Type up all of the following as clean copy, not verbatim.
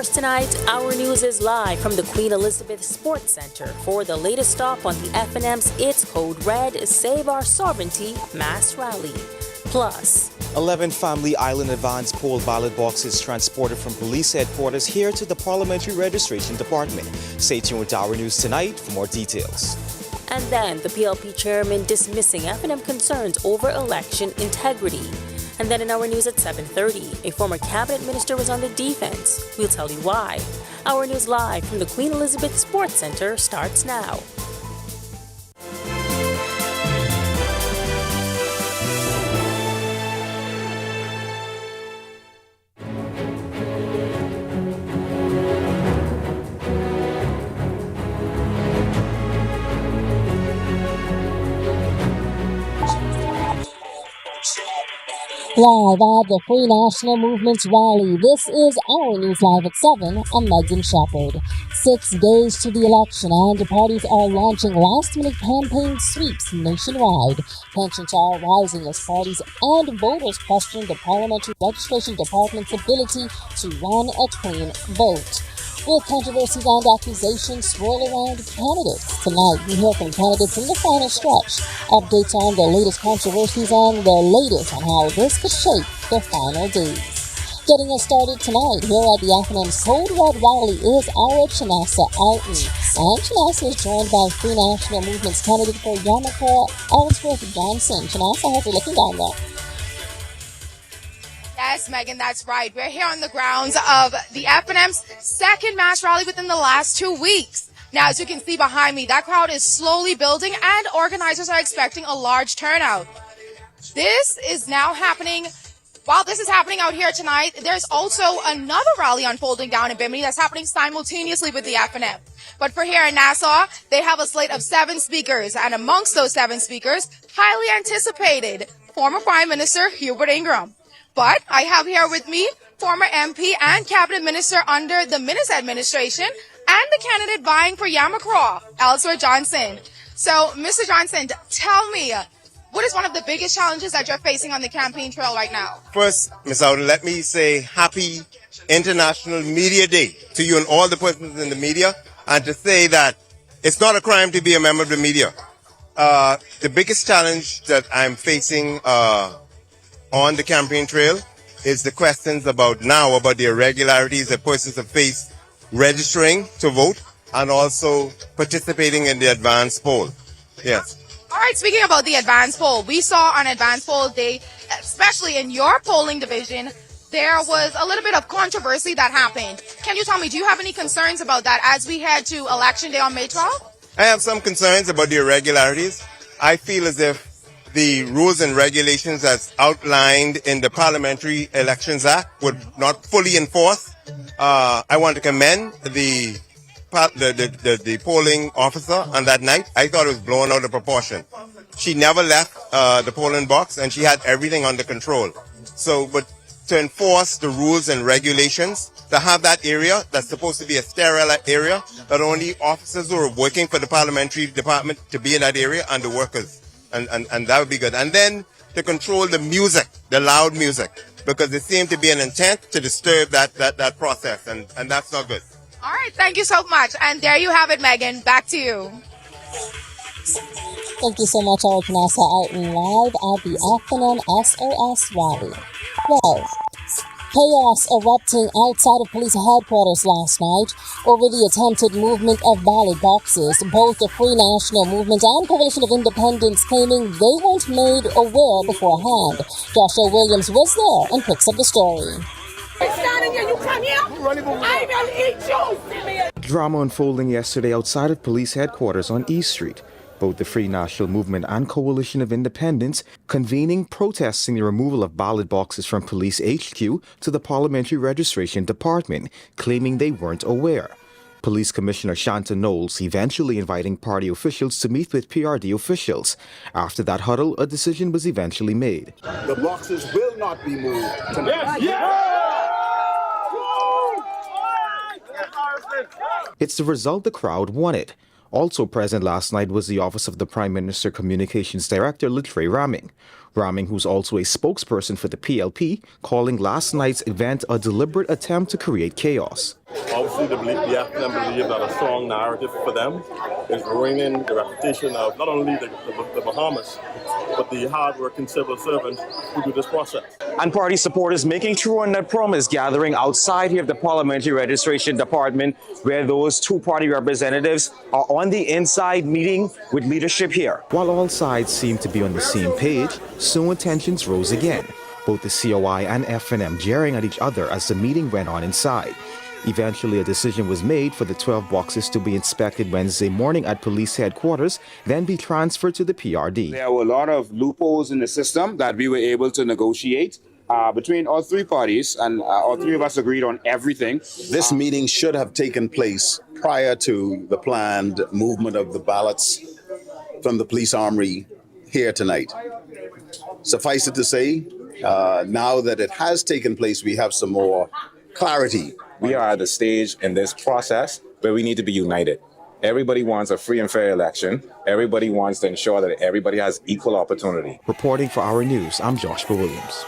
course, tonight, our news is live from the Queen Elizabeth Sports Center for the latest stop on the FNM's It's Code Red Save Our Sovereignty mass rally. Plus, 11 Family Island Advance poll ballot boxes transported from police headquarters here to the Parliamentary Registration Department. Stay tuned to our news tonight for more details. And then the PLP chairman dismissing FNM concerns over election integrity. And then in our news at 7:30, a former cabinet minister was on the defense. We'll tell you why. Our news live from the Queen Elizabeth Sports Center starts now. Live at the Free National Movement's rally, this is our News Live at 7. I'm Megan Shepherd. 6 days to the election and parties are launching last-minute campaign sweeps nationwide. Tensions are rising as parties and voters question the Parliamentary Registration Department's ability to run a clean vote. With controversies and accusations swirl around candidates. Tonight, we hear from candidates in the final stretch. Updates on the latest controversies and the latest on how this could shape the final days. Getting us started tonight here at the FNM's Code Red Rally is our Chinasa Alton. And Chinasa is joined by Free National Movement's candidate for Yamaha, Ellsworth Johnson. Chinasa, how's it looking down there? Yes, Megan, that's right. We're here on the grounds of the FNM's second mass rally within the last 2 weeks. Now, as you can see behind me, that crowd is slowly building and organizers are expecting a large turnout. This is now happening. While this is happening out here tonight, there's also another rally unfolding down in Bimini that's happening simultaneously with the FNM. But for here in Nassau, they have a slate of 7 speakers, and amongst those 7 speakers, highly anticipated, former Prime Minister Hubert Ingraham. But I have here with me former MP and cabinet minister under the Minnis administration and the candidate vying for Yamacraw, Ellsworth Johnson. So, Mr. Johnson, tell me, what is one of the biggest challenges that you're facing on the campaign trail right now? First, Ms. Alton, let me say happy International Media Day to you and all the persons in the media, and to say that it's not a crime to be a member of the media. The biggest challenge that I'm facing on the campaign trail is the questions about the irregularities that persons have faced registering to vote and also participating in the advance poll. Yes. All right, speaking about the advance poll, we saw on advance poll day, especially in your polling division, there was a little bit of controversy that happened. Can you tell me, do you have any concerns about that as we head to Election Day on May 12th? I have some concerns about the irregularities. I feel as if the rules and regulations that's outlined in the Parliamentary Elections Act were not fully enforced. I want to commend the polling officer on that night. I thought it was blown out of proportion. She never left the polling box and she had everything under control. So, but to enforce the rules and regulations, to have that area that's supposed to be a sterile area, that only officers who are working for the Parliamentary Department to be in that area and the workers. And that would be good. And then to control the music, the loud music, because there seemed to be an intent to disturb that process, and that's not good. All right, thank you so much. And there you have it, Megan. Back to you. Thank you so much, our Chinasa Alton, live at the FNM SOS rally. Well, chaos erupting outside of police headquarters last night over the attempted movement of ballot boxes. Both the Free National Movement and Coalition of Independents claiming they weren't made aware beforehand. Joshua Williams was there and picks up the story. Drama unfolding yesterday outside of police headquarters on East Street. Both the Free National Movement and Coalition of Independents convening protesting the removal of ballot boxes from Police HQ to the Parliamentary Registration Department, claiming they weren't aware. Police Commissioner Shanta Knowles eventually inviting party officials to meet with PRD officials. After that huddle, a decision was eventually made. The boxes will not be moved tonight. It's the result the crowd wanted. Also present last night was the Office of the Prime Minister Communications Director, Latre Raming. Raming, who's also a spokesperson for the PLP, calling last night's event a deliberate attempt to create chaos. Obviously, the FNM believe that a strong narrative for them is ruining the reputation of not only the Bahamas, but the hard-working civil servants who do this process. And party supporters making true on that promise, gathering outside here of the Parliamentary Registration Department, where those two party representatives are on the inside meeting with leadership here. While all sides seemed to be on the same page, soon tensions rose again. Both the COI and FNM jeering at each other as the meeting went on inside. Eventually, a decision was made for the 12 boxes to be inspected Wednesday morning at police headquarters, then be transferred to the PRD. There were a lot of loopholes in the system that we were able to negotiate between all three parties, and all three of us agreed on everything. This meeting should have taken place prior to the planned movement of the ballots from the police armory here tonight. Suffice it to say, now that it has taken place, we have some more clarity. We are at the stage in this process where we need to be united. Everybody wants a free and fair election. Everybody wants to ensure that everybody has equal opportunity. Reporting for Our News, I'm Joshua Williams.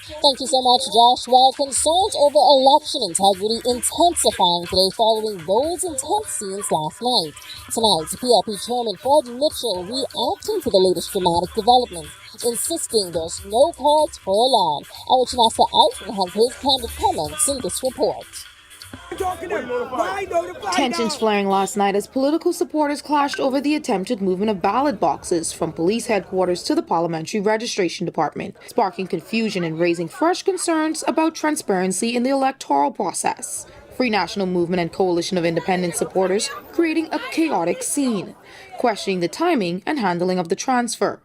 Thank you so much, Josh. While concerns over election integrity intensifying today following those intense scenes last night. Tonight, PLP Chairman Fred Mitchell reacting to the latest dramatic development, insisting there's no cause for alarm. Our Chinasa Alton has his candid comments in this report. Tensions flaring last night as political supporters clashed over the attempted movement of ballot boxes from police headquarters to the Parliamentary Registration Department, sparking confusion and raising fresh concerns about transparency in the electoral process. Free National Movement and Coalition of Independent supporters creating a chaotic scene, questioning the timing and handling of the transfer.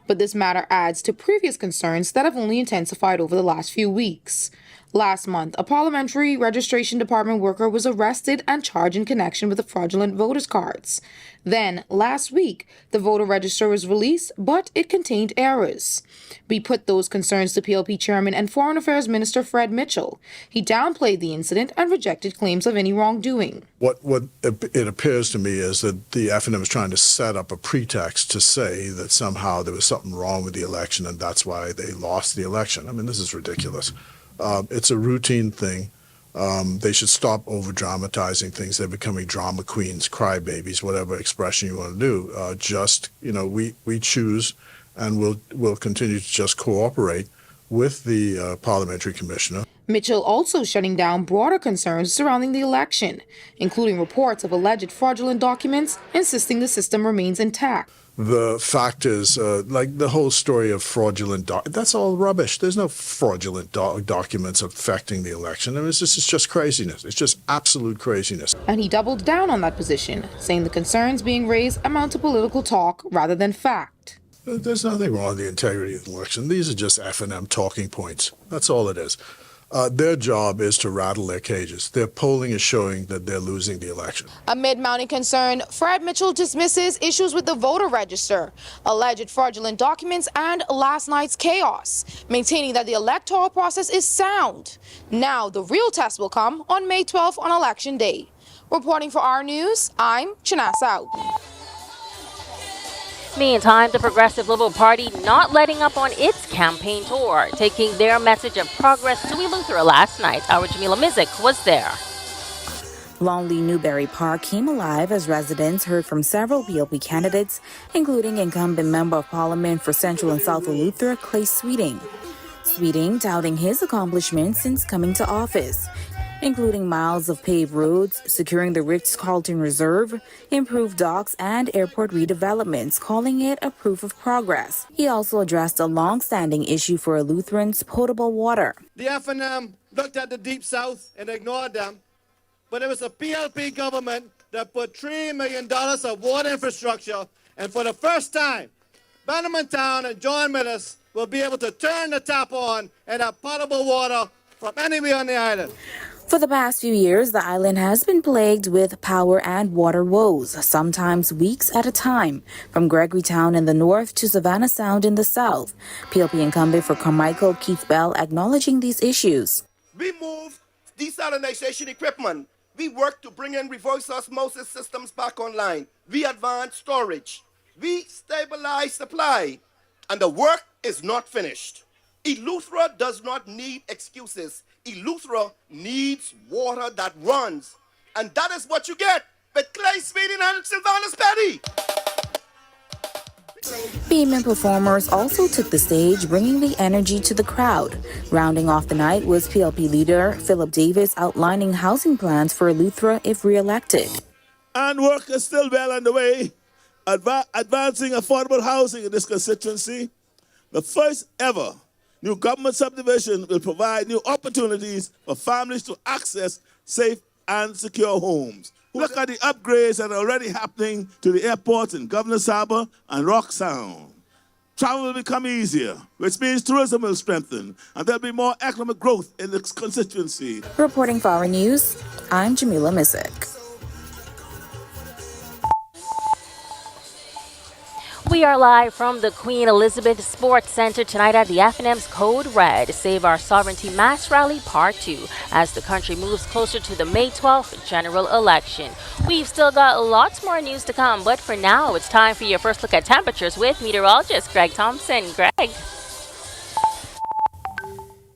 But this matter adds to previous concerns that have only intensified over the last few weeks. Last month, a Parliamentary Registration Department worker was arrested and charged in connection with the fraudulent voters' cards. Then, last week, the voter register was released, but it contained errors. We put those concerns to PLP Chairman and Foreign Affairs Minister Fred Mitchell. He downplayed the incident and rejected claims of any wrongdoing. What it appears to me is that the FNM is trying to set up a pretext to say that somehow there was something wrong with the election and that's why they lost the election. I mean, this is ridiculous. It's a routine thing. They should stop over-dramatizing things. They're becoming drama queens, crybabies, whatever expression you want to do. We choose and we'll continue to just cooperate with the parliamentary commissioner. Mitchell also shutting down broader concerns surrounding the election, including reports of alleged fraudulent documents, insisting the system remains intact. The fact is, like the whole story of fraudulent that's all rubbish. There's no fraudulent documents affecting the election. I mean, it's just craziness. It's just absolute craziness. And he doubled down on that position, saying the concerns being raised amount to political talk rather than fact. There's nothing wrong with the integrity of the election. These are just FNM talking points. That's all it is. Their job is to rattle their cages. Their polling is showing that they're losing the election. Amid mounting concern, Fred Mitchell dismisses issues with the voter register, alleged fraudulent documents, and last night's chaos, maintaining that the electoral process is sound. Now the real test will come on May 12th on Election Day. Reporting for Our News, I'm Chinasa Alton. Meantime, the Progressive Liberal Party not letting up on its campaign tour, taking their message of progress to Eleuthera last night. Our Jamila Mizik was there. Longley Newberry Park came alive as residents heard from several PLP candidates, including incumbent Member of Parliament for Central and South Eleuthera, Clay Sweeting. Sweeting touting his accomplishments since coming to office, including miles of paved roads, securing the Ritz-Carlton Reserve, improved docks, and airport redevelopments, calling it a proof of progress. He also addressed a long-standing issue for Eleutherans, potable water. The FNM looked at the Deep South and ignored them, but it was a PLP government that put $3 million of water infrastructure, and for the first time, Bannerman Town and John Millis will be able to turn the tap on and have potable water from anywhere on the island. For the past few years, the island has been plagued with power and water woes, sometimes weeks at a time, from Gregorytown in the north to Savannah Sound in the south. PLP incumbent for Carmichael, Keith Bell, acknowledging these issues. We moved desalination equipment. We worked to bring in reverse osmosis systems back online. We advanced storage. We stabilized supply. And the work is not finished. Eleuthera does not need excuses. Eleuthera needs water that runs. And that is what you get with Clay Sweeting and Sylvanus Petty. Beeman performers also took the stage, bringing the energy to the crowd. Rounding off the night was PLP leader Philip Davis outlining housing plans for Eleuthera if re-elected. And work is still well underway, advancing affordable housing in this constituency. The first ever new government subdivision will provide new opportunities for families to access safe and secure homes. Look at the upgrades that are already happening to the airports in Governor's Harbour and Rock Sound. Travel will become easier, which means tourism will strengthen, and there'll be more economic growth in this constituency. Reporting for our news, I'm Jamila Missick. We are live from the Queen Elizabeth Sports Center tonight at the F&M's Code Red Save Our Sovereignty Mass Rally Part 2 as the country moves closer to the May 12th general election. We've still got lots more news to come, but for now, it's time for your first look at temperatures with meteorologist Greg Thompson. Greg.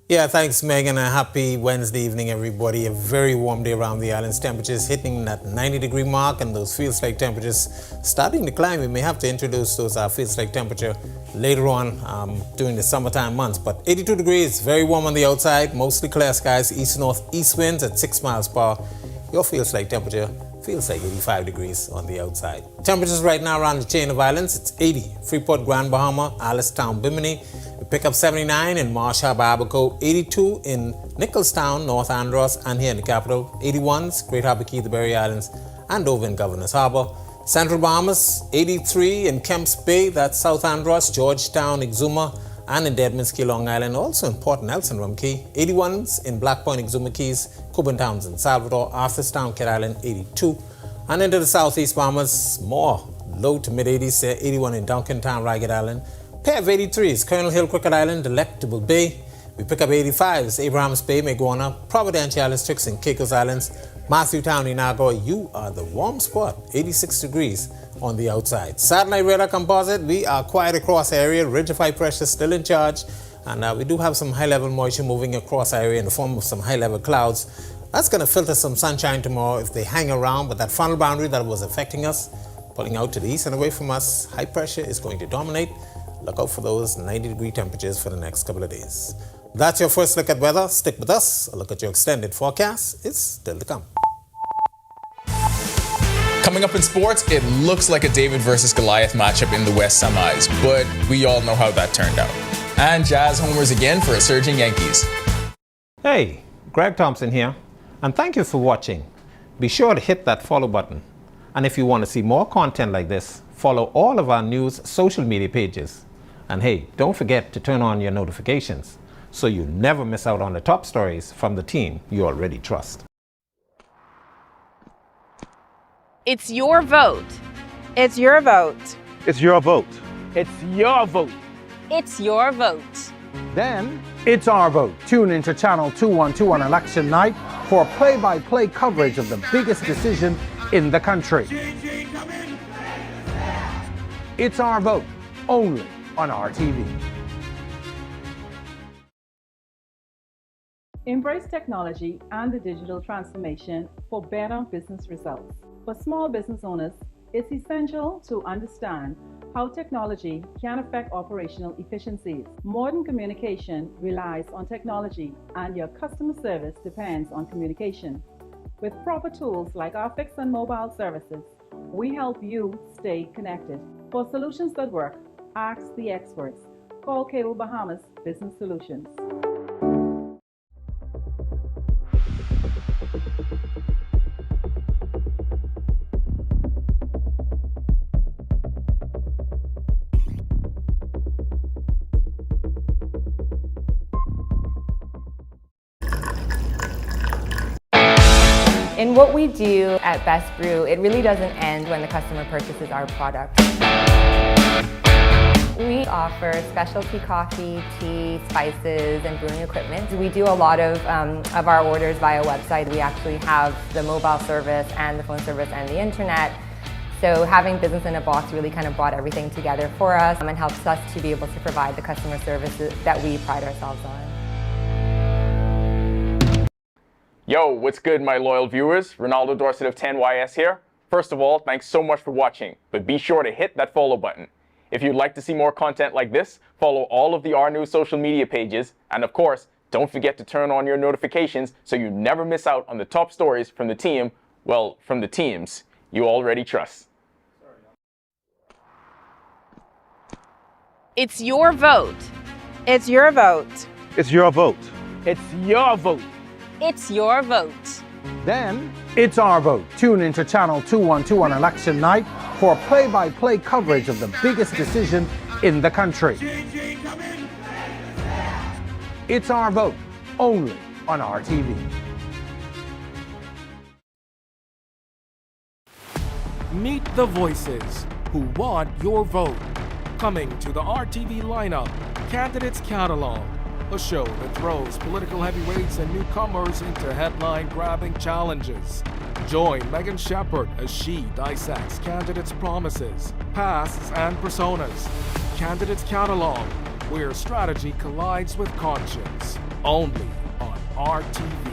Yeah, thanks, Megan. A happy Wednesday evening, everybody. A very warm day around the islands. Temperatures hitting that 90-degree mark, and those feels-like temperatures starting to climb. We may have to introduce those feels-like temperature later on during the summertime months. But 82 degrees, very warm on the outside. Mostly clear skies, east-northeast winds at 6 miles per hour. Your feels-like temperature feels like 85 degrees on the outside. Temperatures right now around the chain of islands, it's 80. Freeport, Grand Bahama, Alistown, Bimini. We pick up 79 in Marsh Harbor, Abaco, 82 in Nicholstown, North Andros, and here in the capital, 81s, Great Harbour Key, the Berry Islands, and over in Governor's Harbour. Central Bahamas, 83 in Kemps Bay, that's South Andros, Georgetown, Exuma, and in Deadman's Key, Long Island, also in Port Nelson, Rum Key, 81s in Black Point, Exuma Keys, Coburn Townsend, Salvador, Arthurstown, Kidd Island, 82. And into the southeast Bahamas, more low to mid 80s there, 81 in Duncantown, Ragged Island. Pair of 83s, Colonel Hill, Crooked Island, Delectable Bay. We pick up 85s, Abrahams Bay, Maguana, Providencia Islands, Tricks and Caicos Islands, Matthewtown, Inagua. You are the warm spot, 86 degrees on the outside. Satellite radar composite, we are quiet across area. Ridge of high pressure still in charge. And we do have some high-level moisture moving across area in the form of some high-level clouds. That's going to filter some sunshine tomorrow if they hang around, but that frontal boundary that was affecting us, pulling out to the east and away from us, high pressure is going to dominate. Look out for those 90-degree temperatures for the next couple of days. That's your first look at weather. Stick with us. A look at your extended forecast is still to come. Coming up in sports, it looks like a David versus Goliath matchup in the West Semis, but we all know how that turned out. And Jazz homers again for a surging Yankees. Hey, Greg Thompson here, and thank you for watching. Be sure to hit that follow button. And if you want to see more content like this, follow all of our news social media pages. And hey, don't forget to turn on your notifications so you never miss out on the top stories from the team you already trust. It's your vote. It's your vote. It's your vote. It's your vote. It's your vote. Then it's our vote. Tune into Channel 212 on election night for play-by-play coverage of the biggest decision in the country. It's our vote, only on RTV. Embrace technology and the digital transformation for better business results. For small business owners, it's essential to understand how technology can affect operational efficiencies. Modern communication relies on technology, and your customer service depends on communication. With proper tools like our fixed and mobile services, we help you stay connected. For solutions that work, ask the experts. Call Cable Bahamas Business Solutions. In what we do at Best Brew, it really doesn't end when the customer purchases our product. We offer specialty coffee, tea, spices, and brewing equipment. We do a lot of our orders via website. We actually have the mobile service and the phone service and the internet. So having Business in a Box really kind of brought everything together for us and helps us to be able to provide the customer services that we pride ourselves on. Yo, what's good, my loyal viewers? Ronaldo Dorset of 10YS here. First of all, thanks so much for watching, but be sure to hit that follow button. If you'd like to see more content like this, follow all of the R News social media pages, and of course, don't forget to turn on your notifications so you never miss out on the top stories from the team, well, from the teams you already trust. It's your vote. It's your vote. It's your vote. It's your vote. It's your vote. Then it's our vote. Tune into Channel 212 on election night for play-by-play coverage of the biggest decision in the country. It's our vote, only on RTV. Meet the voices who want your vote. Coming to the RTV lineup, Candidates Catalog, a show that throws political heavyweights and newcomers into headline-grabbing challenges. Join Megan Shepherd as she dissects candidates' promises, pasts, and personas. Candidates Catalog, where strategy collides with conscience. Only on RTV.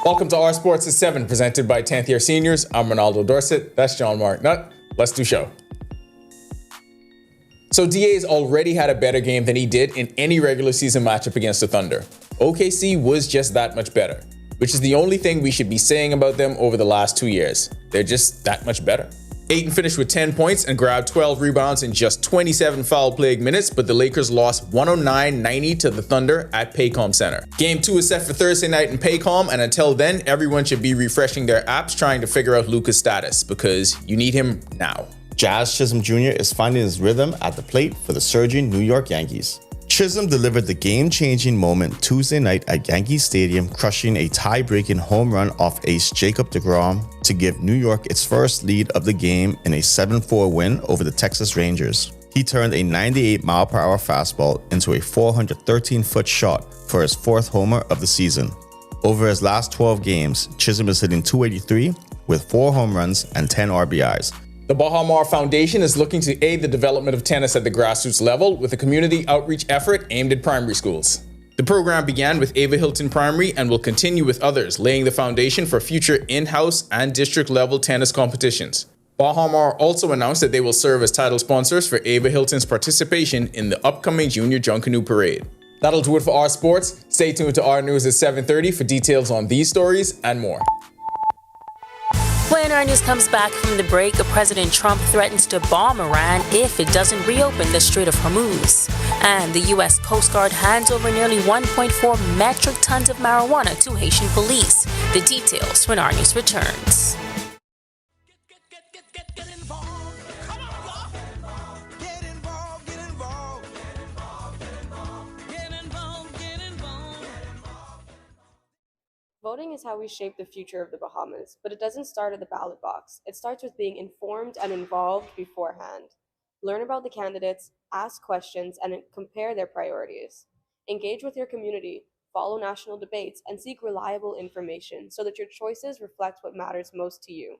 Welcome to Our Sports is 7, presented by 10th year seniors. I'm Ronaldo Dorset. That's John Mark Nutt. Let's do show. So DA's already had a better game than he did in any regular season matchup against the Thunder. OKC was just that much better, which is the only thing we should be saying about them over the last 2 years. They're just that much better. Ayton finished with 10 points and grabbed 12 rebounds in just 27 foul-plagued minutes, but the Lakers lost 109-90 to the Thunder at Paycom Center. Game 2 is set for Thursday night in Paycom, and until then, everyone should be refreshing their apps trying to figure out Luka's status, because you need him now. Jazz Chisholm Jr. is finding his rhythm at the plate for the surging New York Yankees. Chisholm delivered the game-changing moment Tuesday night at Yankee Stadium, crushing a tie-breaking home run off ace Jacob deGrom to give New York its first lead of the game in a 7-4 win over the Texas Rangers. He turned a 98-mile-per-hour fastball into a 413-foot shot for his fourth homer of the season. Over his last 12 games, Chisholm is hitting .283 with 4 home runs and 10 RBIs. The Baha Mar Foundation is looking to aid the development of tennis at the grassroots level with a community outreach effort aimed at primary schools. The program began with Ava Hilton Primary and will continue with others, laying the foundation for future in-house and district-level tennis competitions. Baha Mar also announced that they will serve as title sponsors for Ava Hilton's participation in the upcoming Junior Junkanoo Parade. That'll do it for Our Sports. Stay tuned to Our News at 7:30 for details on these stories and more. When our news comes back from the break, President Trump threatens to bomb Iran if it doesn't reopen the Strait of Hormuz. And the U.S. Coast Guard hands over nearly 1.4 metric tons of marijuana to Haitian police. The details when our news returns. Voting is how we shape the future of the Bahamas, but it doesn't start at the ballot box. It starts with being informed and involved beforehand. Learn about the candidates, ask questions, and compare their priorities. Engage with your community, follow national debates, and seek reliable information so that your choices reflect what matters most to you.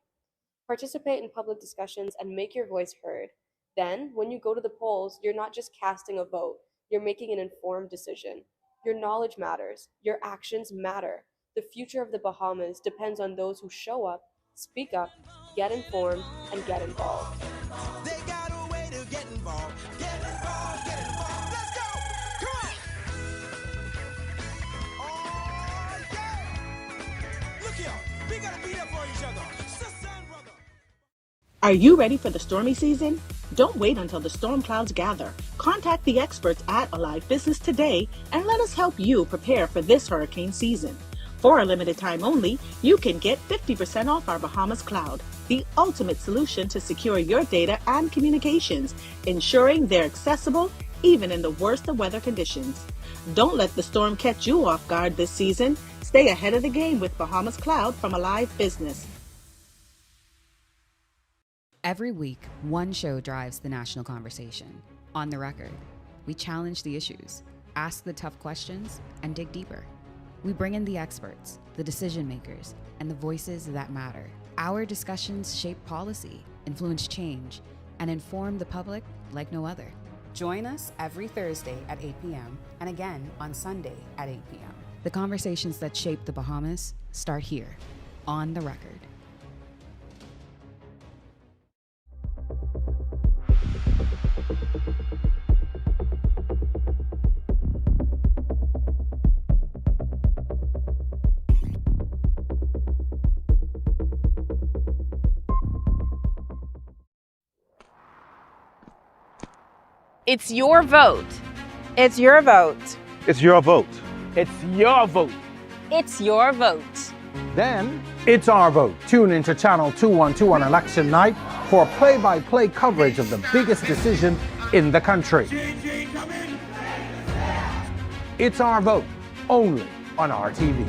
Participate in public discussions and make your voice heard. Then, when you go to the polls, you're not just casting a vote, you're making an informed decision. Your knowledge matters, your actions matter. The future of the Bahamas depends on those who show up, speak up, get informed, and get involved. They got a way to get involved. Get involved, get involved. Let's go! Come on! Oh, yeah! Look here, we gotta be there for each other. Sister and brother. Are you ready for the stormy season? Don't wait until the storm clouds gather. Contact the experts at Alive Business today and let us help you prepare for this hurricane season. For a limited time only, you can get 50% off our Bahamas Cloud, the ultimate solution to secure your data and communications, ensuring they're accessible even in the worst of weather conditions. Don't let the storm catch you off guard this season. Stay ahead of the game with Bahamas Cloud from Alive Business. Every week, one show drives the national conversation. On the Record, we challenge the issues, ask the tough questions, and dig deeper. We bring in the experts, the decision makers, and the voices that matter. Our discussions shape policy, influence change, and inform the public like no other. Join us every Thursday at 8 p.m. and again on Sunday at 8 p.m. The conversations that shape the Bahamas start here, on the Record. It's your vote. It's your vote. It's your vote. It's your vote. It's your vote. Then it's our vote. Tune into Channel 212 on election night for play-by-play coverage of the biggest decision in the country. It's our vote, only on RTV.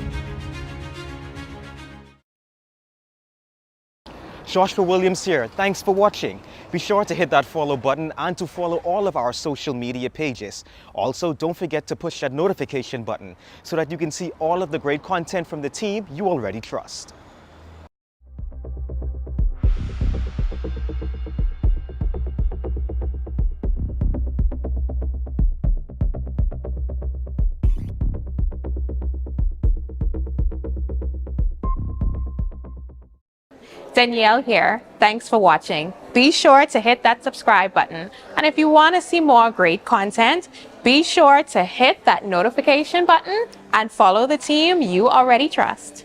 Joshua Williams here. Thanks for watching. Be sure to hit that follow button and to follow all of our social media pages. Also, don't forget to push that notification button so that you can see all of the great content from the team you already trust. Danielle here. Thanks for watching. Be sure to hit that subscribe button. And if you want to see more great content, be sure to hit that notification button and follow the team you already trust.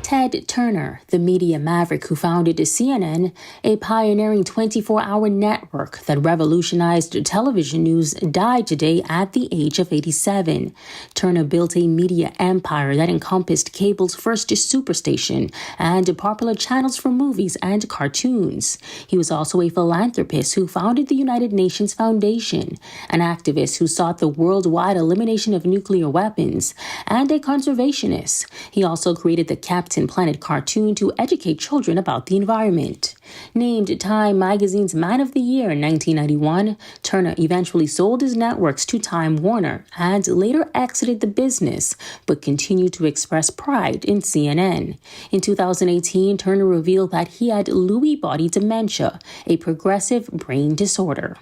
Ted Turner, the media maverick who founded CNN, a pioneering 24-hour network that revolutionized television news, died today at the age of 87. Turner built a media empire that encompassed cable's first superstation and popular channels for movies and cartoons. He was also a philanthropist who founded the United Nations Foundation, an activist who sought the worldwide elimination of nuclear weapons, and a conservationist. He also created the Captain Planet cartoon to educate children about the environment. Named Time Magazine's Man of the Year in 1991, Turner eventually sold his networks to Time Warner and later exited the business, but continued to express pride in CNN. In 2018, Turner revealed that he had Lewy body dementia, a progressive brain disorder.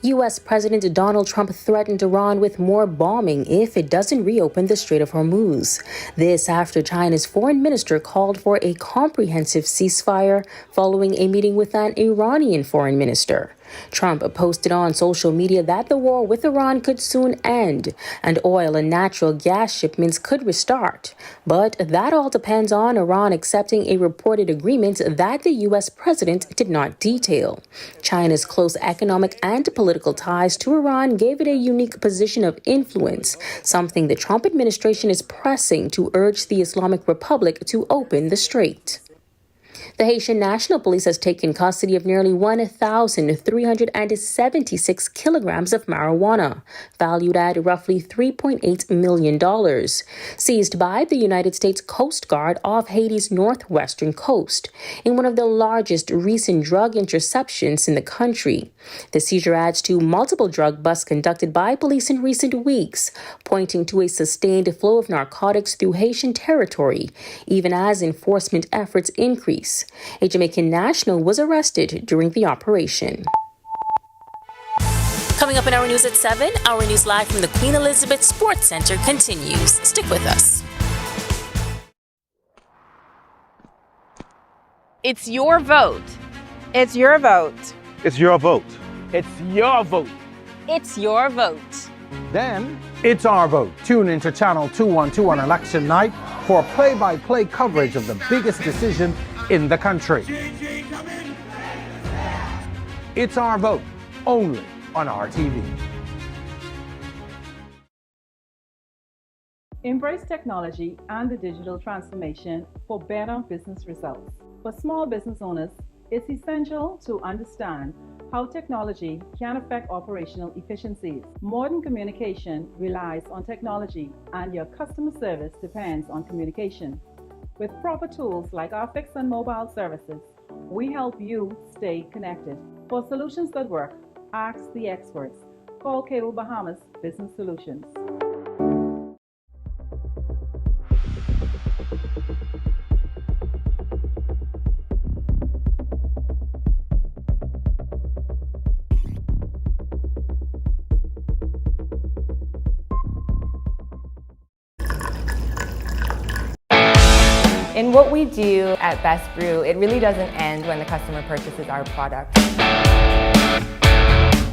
U.S. President Donald Trump threatened Iran with more bombing if it doesn't reopen the Strait of Hormuz. This after China's foreign minister called for a comprehensive ceasefire following a meeting with an Iranian foreign minister. Trump posted on social media that the war with Iran could soon end and oil and natural gas shipments could restart. But that all depends on Iran accepting a reported agreement that the U.S. president did not detail. China's close economic and political ties to Iran gave it a unique position of influence, something the Trump administration is pressing to urge the Islamic Republic to open the strait. The Haitian National Police has taken custody of nearly 1,376 kilograms of marijuana, valued at roughly $3.8 million, seized by the United States Coast Guard off Haiti's northwestern coast, in one of the largest recent drug interceptions in the country. The seizure adds to multiple drug busts conducted by police in recent weeks, pointing to a sustained flow of narcotics through Haitian territory, even as enforcement efforts increase. A Jamaican national was arrested during the operation. Coming up in our news at 7, our news live from the Queen Elizabeth Sports Center continues. Stick with us. It's your vote. It's your vote. It's your vote. It's your vote. It's your vote. Then it's our vote. Tune into Channel 212 on election night for play-by-play coverage of the biggest decision in the country. It's our vote, only on RTV. Embrace technology and the digital transformation for better business results. For small business owners, it's essential to understand how technology can affect operational efficiencies. Modern communication relies on technology, and your customer service depends on communication. With proper tools like our fixed and mobile services, we help you stay connected. For solutions that work, ask the experts. Call Cable Bahamas Business Solutions. In what we do at Best Brew, it really doesn't end when the customer purchases our product.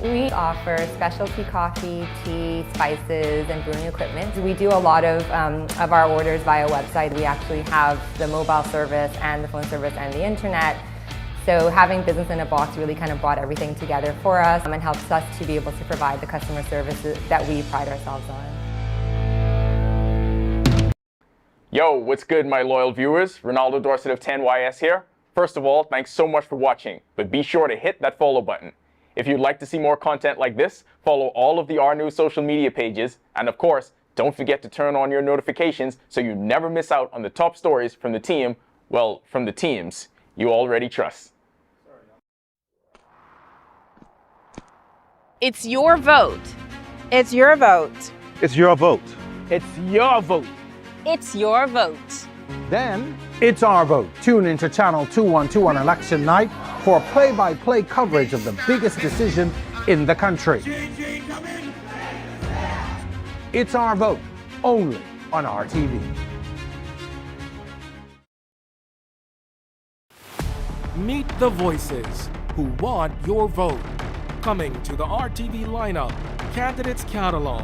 We offer specialty coffee, tea, spices, and brewing equipment. We do a lot of our orders via website. We actually have the mobile service and the phone service and the internet. So having Business in a Box really kind of brought everything together for us and helps us to be able to provide the customer services that we pride ourselves on. Yo, what's good, my loyal viewers? Ronaldo Dorset of 10YS here. First of all, thanks so much for watching, but be sure to hit that follow button. If you'd like to see more content like this, follow all of the R News social media pages, and of course, don't forget to turn on your notifications so you never miss out on the top stories from the team, well, from the teams you already trust. It's your vote. It's your vote. It's your vote. It's your vote. It's your vote. Then it's our vote. Tune into Channel 212 on election night for play-by-play coverage of the biggest decision in the country. It's our vote, only on RTV. Meet the voices who want your vote. Coming to the RTV lineup, Candidates Catalog,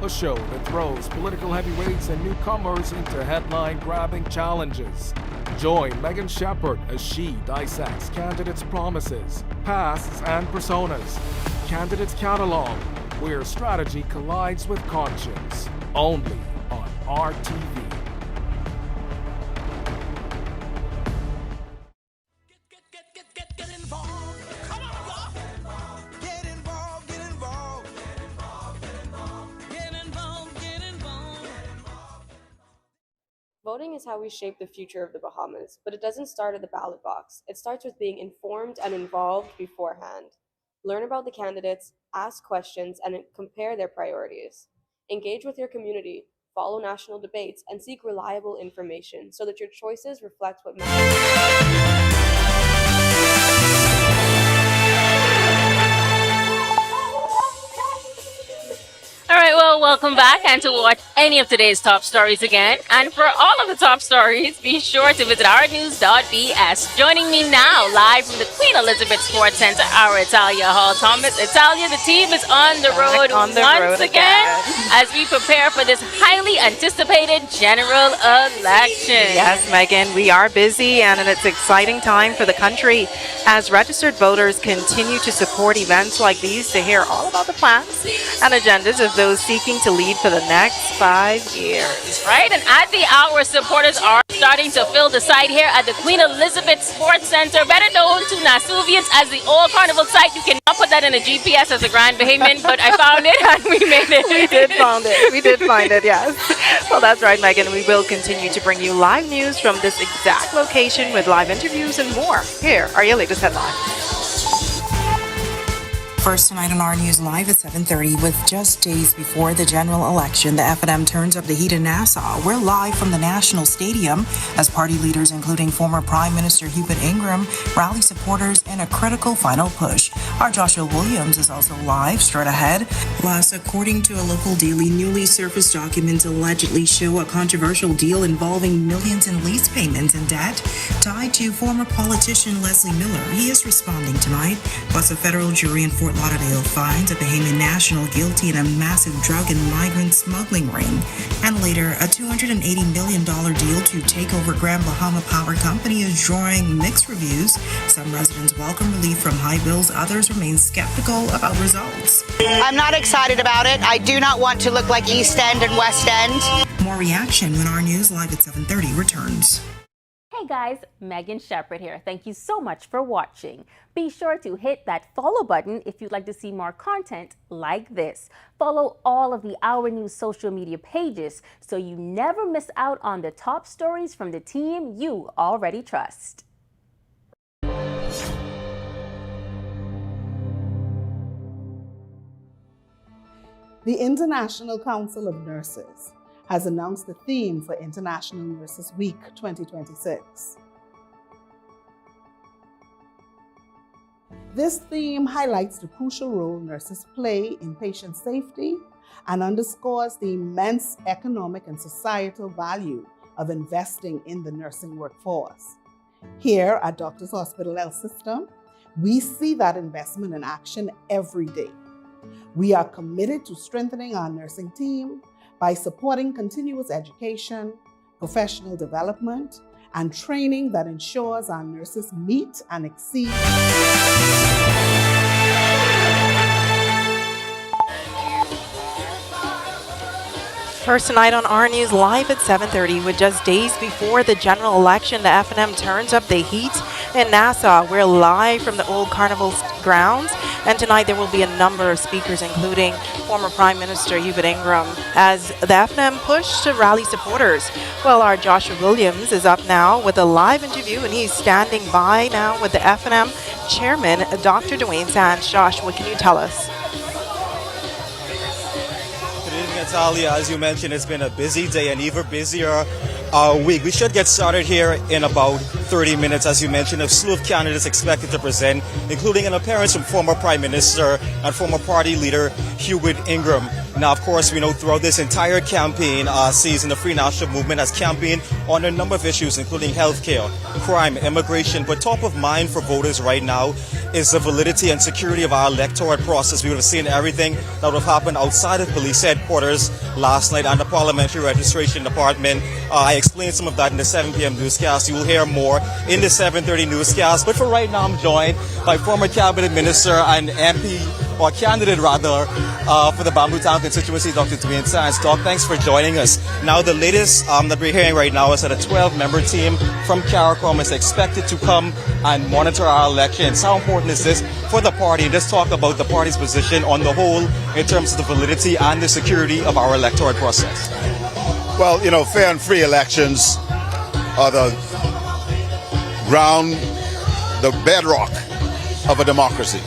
a show that throws political heavyweights and newcomers into headline-grabbing challenges. Join Megan Shepard as she dissects candidates' promises, pasts, and personas. Candidates Catalog, where strategy collides with conscience. Only on RTV. Voting is how we shape the future of the Bahamas, but it doesn't start at the ballot box. It starts with being informed and involved beforehand. Learn about the candidates, ask questions, and compare their priorities. Engage with your community, follow national debates, and seek reliable information so that your choices reflect what matters. Alright, well, welcome back, and to watch any of today's top stories again, and for all of the top stories, be sure to visit ournews.bs. Joining me now, live from the Queen Elizabeth Sports Center, our Italia Hall Thomas. Italia, the team is on the road once again as we prepare for this highly anticipated general election. Yes, Megan, we are busy, and it's an exciting time for the country as registered voters continue to support events like these to hear all about the plans and agendas of those seeking to lead for the next 5 years. Right, and at the hour, supporters are starting to fill the site here at the Queen Elizabeth Sports Center, better known to Nasuvians as the Old Carnival site. You cannot put that in a GPS as a Grand Bahamian, but I found it and we made it. We did find it. We did find it, yes. Well, that's right, Megan. We will continue to bring you live news from this exact location with live interviews and more. Here are your latest headlines. First tonight on our News Live at 7:30, with just days before the general election, the F&M turns up the heat in Nassau. We're live from the National Stadium as party leaders, including former Prime Minister Hubert Ingram, rally supporters in a critical final push. Our Joshua Williams is also live straight ahead. Plus, according to a local daily, newly surfaced documents allegedly show a controversial deal involving millions in lease payments and debt tied to former politician Leslie Miller. He is responding tonight. Plus, a federal jury in Fort Fort Lauderdale finds a Bahamian national guilty in a massive drug and migrant smuggling ring. And later, a $280 million deal to take over Grand Bahama Power Company is drawing mixed reviews. Some residents welcome relief from high bills, others remain skeptical about results. I'm not excited about it. I do not want to look like East End and West End. More reaction when our news live at 7:30 returns. Hey guys, Megan Shepherd here. Thank you so much for watching. Be sure to hit that follow button if you'd like to see more content like this. Follow all of the Our News social media pages so you never miss out on the top stories from the team you already trust. The International Council of Nurses has announced the theme for International Nurses Week 2026. This theme highlights the crucial role nurses play in patient safety and underscores the immense economic and societal value of investing in the nursing workforce. Here at Doctors Hospital Health System, we see that investment in action every day. We are committed to strengthening our nursing team by supporting continuous education, professional development, and training that ensures our nurses meet and exceed. First tonight on our news live at 7:30, with just days before the general election, the F&M turns up the heat in Nassau. We're live from the old Carnival grounds, and tonight there will be a number of speakers, including former Prime Minister Hubert Ingram, as the F&M push to rally supporters. Well, our Joshua Williams is up now with a live interview, and he's standing by now with the F&M chairman, Dr. Dwayne Sands. Josh, what can you tell us? Natalia, as you mentioned, it's been a busy day and even busier week. We should get started here in about 30 minutes. As you mentioned, a slew of candidates expected to present, including an appearance from former Prime Minister and former party leader Hubert Ingram. Now, of course, we know throughout this entire campaign season, the Free National Movement has campaigned on a number of issues, including healthcare, crime, immigration. But top of mind for voters right now is the validity and security of our electoral process. We would have seen everything that would have happened outside of police headquarters last night and the Parliamentary Registration Department. I explained some of that in the 7 p.m. newscast. You will hear more in the 7:30 newscast. But for right now, I'm joined by former Cabinet Minister and MP, or candidate rather, for the Bamboo-Town constituency, Dr. Dwayne Sands. Doc, thanks for joining us. Now, the latest that we're hearing right now is that a 12-member team from CARICOM is expected to come and monitor our elections. How important is this for the party? Let's talk about the party's position on the whole in terms of the validity and the security of our electoral process. Well, you know, fair and free elections are the ground, the bedrock of a democracy.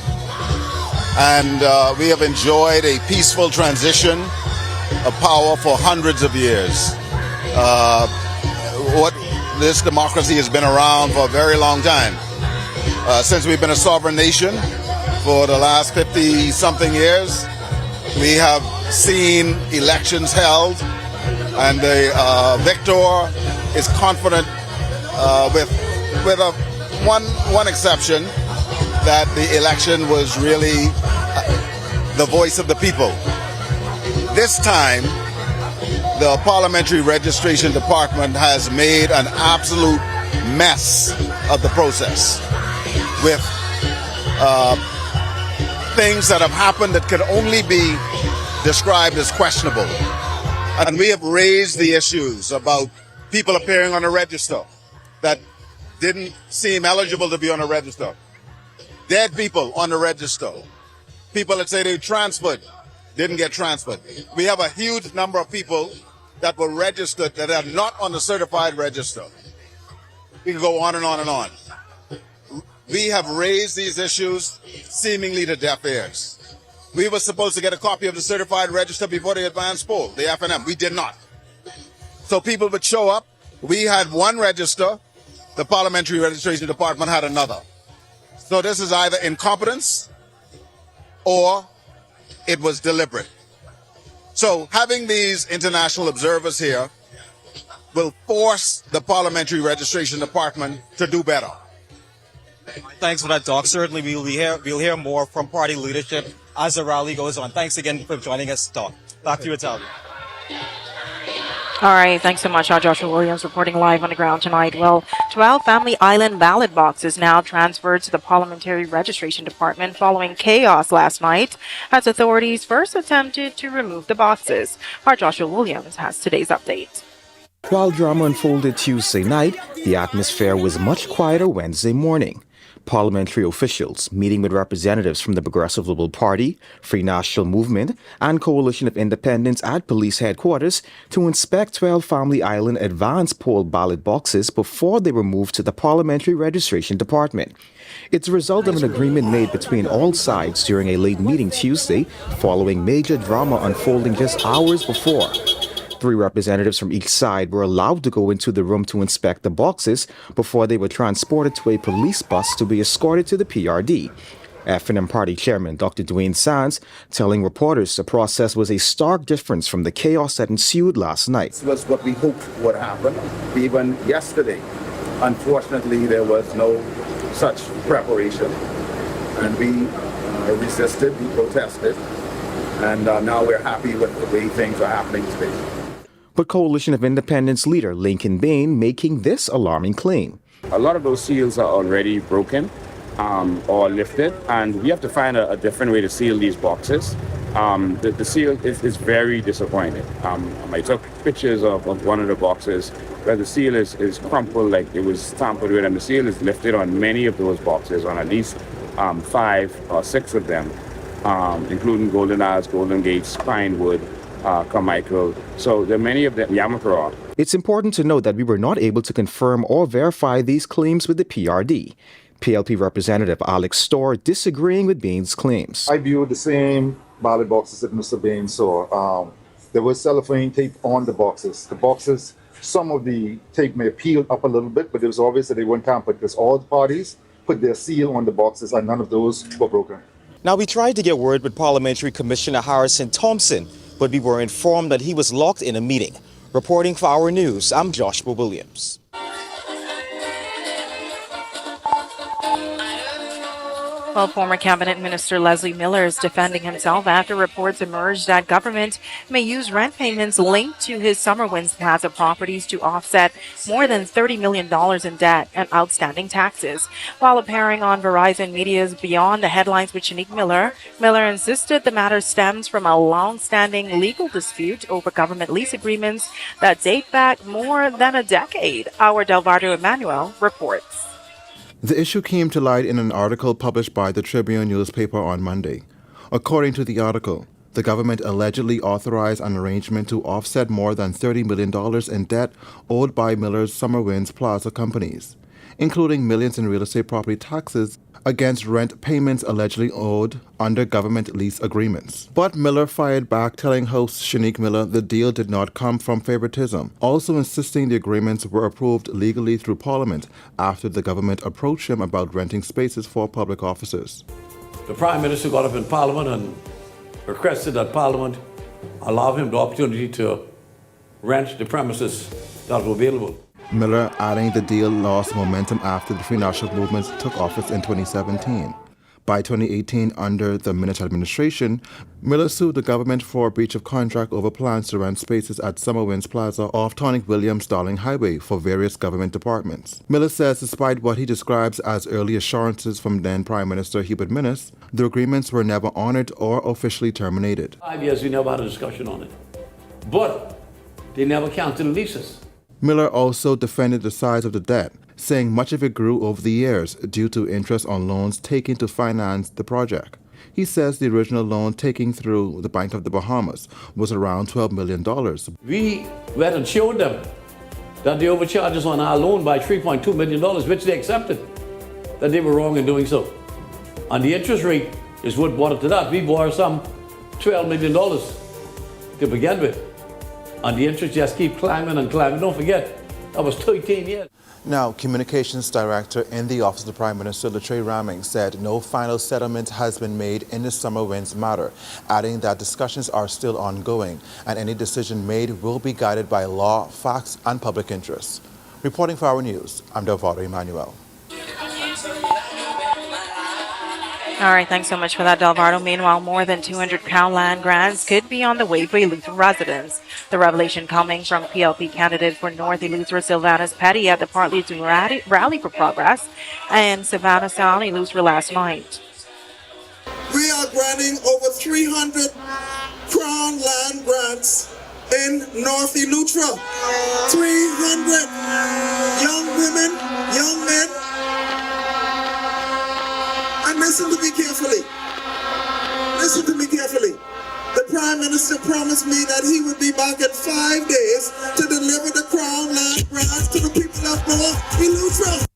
And we have enjoyed a peaceful transition of power for hundreds of years. This democracy has been around for a very long time. Since we've been a sovereign nation for the last 50-something years, we have seen elections held, and the victor is confident, with one exception, that the election was really the voice of the people. This time, the Parliamentary Registration Department has made an absolute mess of the process, with things that have happened that could only be described as questionable. And we have raised the issues about people appearing on a register that didn't seem eligible to be on a register. Dead people on the register. People that say they transferred, didn't get transferred. We have a huge number of people that were registered that are not on the certified register. We can go on and on and on. We have raised these issues seemingly to deaf ears. We were supposed to get a copy of the certified register before the advance poll, the F&M. We did not. So people would show up. We had one register. The Parliamentary Registration Department had another. So this is either incompetence or it was deliberate. So having these international observers here will force the Parliamentary Registration Department to do better. Thanks for that, Doc. Certainly we'll hear more from party leadership as the rally goes on. Thanks again for joining us, Doc. Back to you, Italia. All right, thanks so much, Joshua Williams, reporting live on the ground tonight. Well, 12 Family Island ballot boxes now transferred to the Parliamentary Registration Department following chaos last night as authorities first attempted to remove the boxes. Our Joshua Williams has today's update. While drama unfolded Tuesday night, the atmosphere was much quieter Wednesday morning. Parliamentary officials meeting with representatives from the Progressive Liberal Party, Free National Movement, and Coalition of Independents at police headquarters to inspect 12 Family Island advance poll ballot boxes before they were moved to the Parliamentary Registration Department. It's a result of an agreement made between all sides during a late meeting Tuesday following major drama unfolding just hours before. 3 representatives from each side were allowed to go into the room to inspect the boxes before they were transported to a police bus to be escorted to the PRD. FNM Party Chairman Dr. Dwayne Sands telling reporters the process was a stark difference from the chaos that ensued last night. This was what we hoped would happen. Even yesterday, unfortunately, there was no such preparation. And we resisted, we protested, and now we're happy with the way things are happening today. But Coalition of Independents leader Lincoln Bain making this alarming claim. A lot of those seals are already broken or lifted, and we have to find a different way to seal these boxes. The seal is very disappointing. I took pictures of one of the boxes where the seal is crumpled like it was tampered with, and the seal is lifted on many of those boxes, on at least 5 or 6 of them, including Golden Isles, Golden Gates, Pinewood, Carmichael. So there are many of them, Yamacraw. It's important to note that we were not able to confirm or verify these claims with the PRD. PLP Representative Alex Storr disagreeing with Bain's claims. I viewed the same ballot boxes that Mr. Bain saw. There was cellophane tape on the boxes. The boxes, some of the tape may have peeled up a little bit, but it was obvious that they weren't tampered because all the parties put their seal on the boxes and none of those were broken. Now, we tried to get word with Parliamentary Commissioner Harrison Thompson, but we were informed that he was locked in a meeting. Reporting for Our News, I'm Joshua Williams. Well, former Cabinet Minister Leslie Miller is defending himself after reports emerged that government may use rent payments linked to his Summer Winds Plaza properties to offset more than $30 million in debt and outstanding taxes. While appearing on Verizon Media's Beyond the Headlines with Shanique Miller, Miller insisted the matter stems from a long-standing legal dispute over government lease agreements that date back more than a decade. Our Delvardo Emmanuel reports. The issue came to light in an article published by the Tribune newspaper on Monday. According to the article, the government allegedly authorized an arrangement to offset more than $30 million in debt owed by Miller's Summer Winds Plaza companies, including millions in real estate property taxes against rent payments allegedly owed under government lease agreements. But Miller fired back, telling host Shanique Miller the deal did not come from favoritism, also insisting the agreements were approved legally through Parliament after the government approached him about renting spaces for public officers. The Prime Minister got up in Parliament and requested that Parliament allow him the opportunity to rent the premises that were available. Miller adding the deal lost momentum after the Free National Movement took office in 2017. By 2018, under the Minich administration, Miller sued the government for breach of contract over plans to rent spaces at Summer Winds Plaza off Tonic Williams-Darling Highway for various government departments. Miller says despite what he describes as early assurances from then Prime Minister Hubert Minnis, the agreements were never honored or officially terminated. 5 years, we never had a discussion on it. But they never counted the leases. Miller also defended the size of the debt, saying much of it grew over the years due to interest on loans taken to finance the project. He says the original loan taken through the Bank of the Bahamas was around $12 million. We went and showed them that they overcharged us on our loan by $3.2 million, which they accepted, that they were wrong in doing so. And the interest rate is what brought it to that. We borrowed some $12 million to begin with. And the interest just keep climbing and climbing. Don't forget, that was 13 years. Now, Communications Director in the Office of the Prime Minister, Latrey Ramming, said no final settlement has been made in the Summer Winds matter, adding that discussions are still ongoing and any decision made will be guided by law, facts, and public interest. Reporting for Our News, I'm Delvardo Emmanuel. All right, thanks so much for that, Delvardo. Meanwhile, more than 200 Crown land grants could be on the way for Eleuthera residents. The revelation coming from PLP candidate for North Eleuthera, Sylvanus Petty, at the Partleys Rally for Progress and Savannah Sound, Eleuthera last night. We are granting over 300 Crown land grants in North Eleuthera. 300 young women, young men. And listen to me carefully. Listen to me carefully. The Prime Minister promised me that he would be back in 5 days to deliver the Crown land grants to the people of North Eleuthera.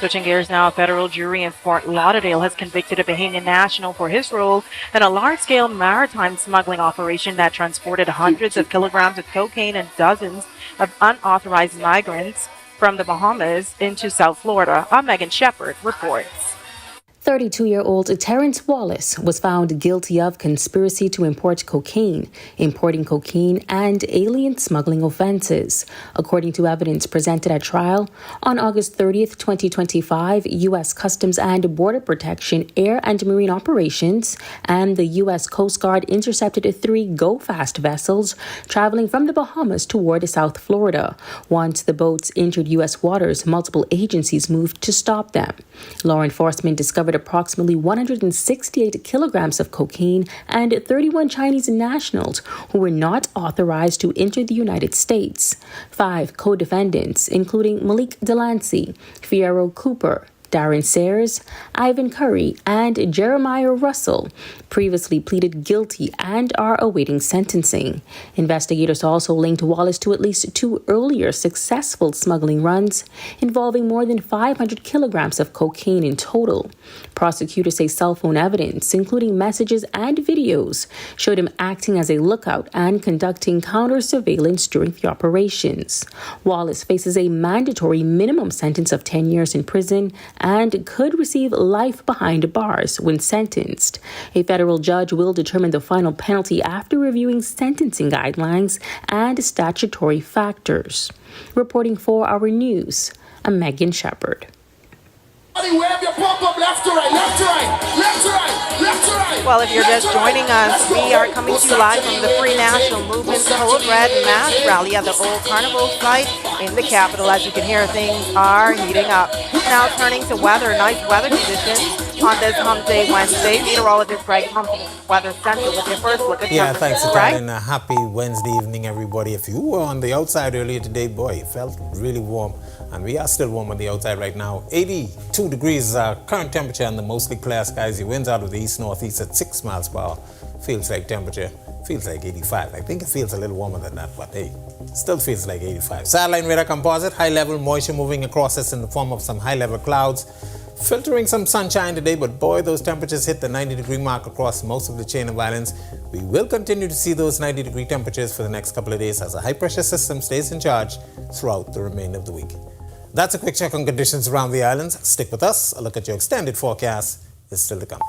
Switching gears now, a federal jury in Fort Lauderdale has convicted a Bahamian national for his role in a large-scale maritime smuggling operation that transported hundreds of kilograms of cocaine and dozens of unauthorized migrants from the Bahamas into South Florida. I'm Megan Shepard reports. 32-year-old Terrence Wallace was found guilty of conspiracy to import cocaine, importing cocaine, and alien smuggling offenses. According to evidence presented at trial, on August 30th, 2025, U.S. Customs and Border Protection Air and Marine Operations and the U.S. Coast Guard intercepted 3 go-fast vessels traveling from the Bahamas toward South Florida. Once the boats entered U.S. waters, multiple agencies moved to stop them. Law enforcement discovered approximately 168 kilograms of cocaine and 31 Chinese nationals who were not authorized to enter the United States. 5 co-defendants, including Malik Delancey, Fierro Cooper, Darren Sayers, Ivan Curry, and Jeremiah Russell, previously pleaded guilty and are awaiting sentencing. Investigators also linked Wallace to at least 2 earlier successful smuggling runs involving more than 500 kilograms of cocaine in total. Prosecutors say cell phone evidence, including messages and videos, showed him acting as a lookout and conducting counter surveillance during the operations. Wallace faces a mandatory minimum sentence of 10 years in prison and could receive life behind bars when sentenced. A federal judge will determine the final penalty after reviewing sentencing guidelines and statutory factors. Reporting for our news, I'm Megan Shepard. Well, if you're just joining us, we are coming to you live from the Free National Movement's Code Red Mass Rally at the Old Carnival site in the capital. As you can hear, things are heating up. Now turning to weather, nice weather conditions on this Hump Day Wednesday. Meteorologist Greg Humphrey, Weather Center, with your first look at temperatures. Thanks, right? And a happy Wednesday evening, everybody. If you were on the outside earlier today, boy, it felt really warm. And we are still warm on the outside right now. 82 degrees current temperature and the mostly clear skies. The winds out of the east-northeast at 6 miles per hour. Feels like temperature, feels like 85. I think it feels a little warmer than that, but hey, still feels like 85. Satellite radar composite, high-level moisture moving across us in the form of some high-level clouds. Filtering some sunshine today, but boy, those temperatures hit the 90-degree mark across most of the chain of islands. We will continue to see those 90-degree temperatures for the next couple of days as a high-pressure system stays in charge throughout the remainder of the week. That's a quick check on conditions around the islands. Stick with us. A look at your extended forecast is still to come.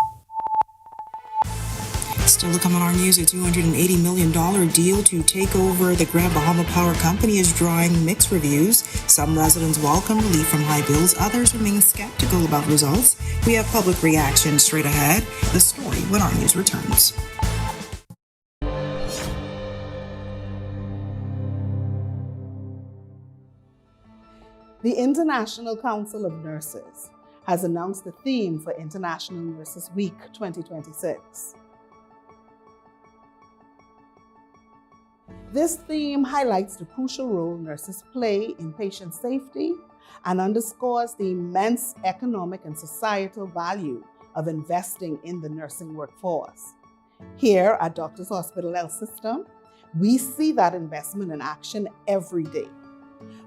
Still to come on our news, a $280 million deal to take over the Grand Bahama Power Company is drawing mixed reviews. Some residents welcome relief from high bills, others remain skeptical about results. We have public reaction straight ahead. The story when our news returns. The International Council of Nurses has announced the theme for International Nurses Week 2026. This theme highlights the crucial role nurses play in patient safety and underscores the immense economic and societal value of investing in the nursing workforce. Here at Doctors Hospital Health System, we see that investment in action every day.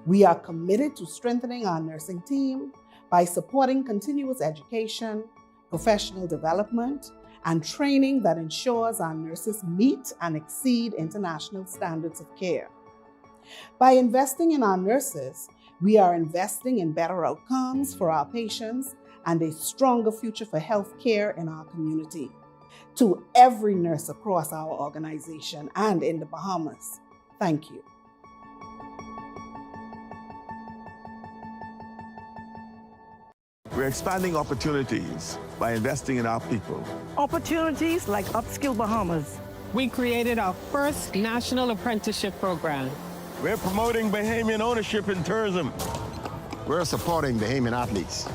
We are committed to strengthening our nursing team by supporting continuous education, professional development, and training that ensures our nurses meet and exceed international standards of care. By investing in our nurses, we are investing in better outcomes for our patients and a stronger future for healthcare in our community. To every nurse across our organization and in the Bahamas, thank you. We're expanding opportunities by investing in our people. Opportunities like Upskill Bahamas. We created our first national apprenticeship program. We're promoting Bahamian ownership in tourism. We're supporting Bahamian athletes.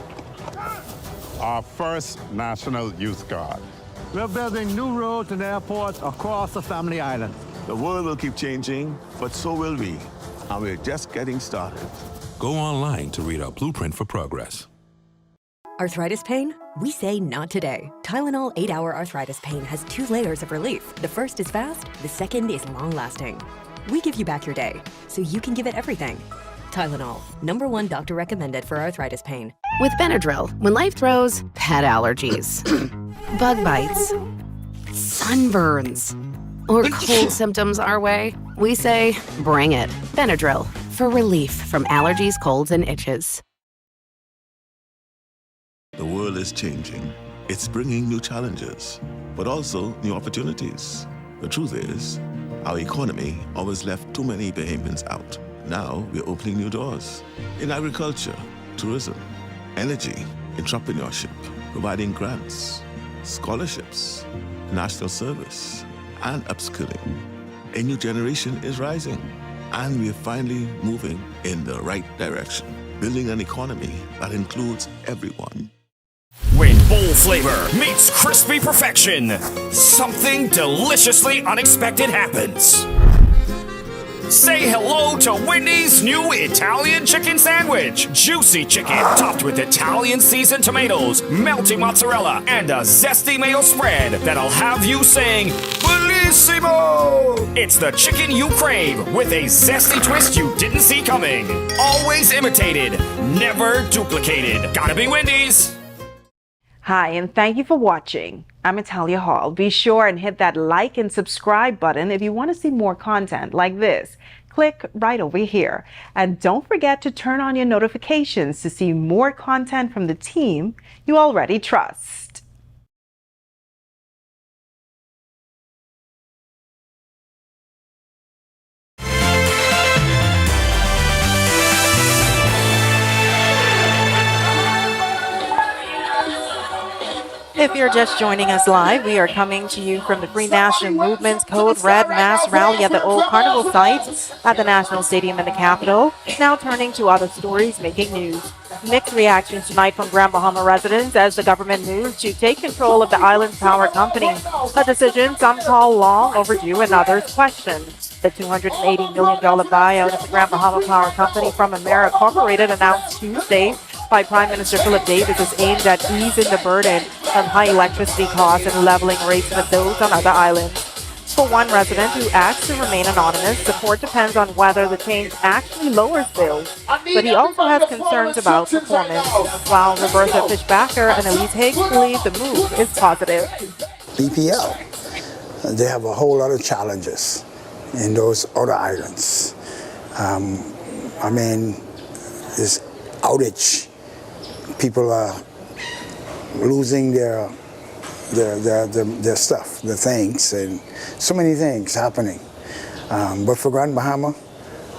Our first National Youth Guard. We're building new roads and airports across the Family Island. The world will keep changing, but so will we. And we're just getting started. Go online to read our blueprint for progress. Arthritis pain? We say not today. Tylenol 8-Hour Arthritis Pain has 2 layers of relief. The first is fast, the second is long-lasting. We give you back your day, so you can give it everything. Tylenol, #1 doctor recommended for arthritis pain. With Benadryl, when life throws pet allergies, bug bites, sunburns, or cold symptoms our way, we say, bring it. Benadryl, for relief from allergies, colds, and itches. The world is changing. It's bringing new challenges, but also new opportunities. The truth is, our economy always left too many Bahamians out. Now we're opening new doors in agriculture, tourism, energy, entrepreneurship, providing grants, scholarships, national service, and upskilling. A new generation is rising, and we're finally moving in the right direction, building an economy that includes everyone. When bold flavor meets crispy perfection, something deliciously unexpected happens. Say hello to Wendy's new Italian chicken sandwich. Juicy chicken topped with Italian seasoned tomatoes, melty mozzarella, and a zesty mayo spread that'll have you saying, Bellissimo! It's the chicken you crave with a zesty twist you didn't see coming. Always imitated, never duplicated. Gotta be Wendy's! Hi, and thank you for watching. I'm Italia Hall. Be sure and hit that like and subscribe button if you want to see more content like this. Click right over here. And don't forget to turn on your notifications to see more content from the team you already trust. If you're just joining us live, we are coming to you from the Free National Movement's Code Red Mass Rally at the Old Carnival site at the National Stadium in the capital. Now turning to other stories making news. Mixed reactions tonight from Grand Bahama residents as the government moves to take control of the island's power company. A decision some call long overdue and others question. The $280 million buyout of the Grand Bahama Power Company from Emera Incorporated announced Tuesday by Prime Minister Philip Davis is aimed at easing the burden of high electricity costs and leveling rates with those on other islands. For one resident who asked to remain anonymous, support depends on whether the change actually lowers bills, but he also has concerns about performance, while Roberta Fishbacker and Elise Higgs believe the move is positive. BPL, they have a whole lot of challenges in those other islands. I mean, this outage. People are losing their stuff, their things, and so many things happening. But for Grand Bahama,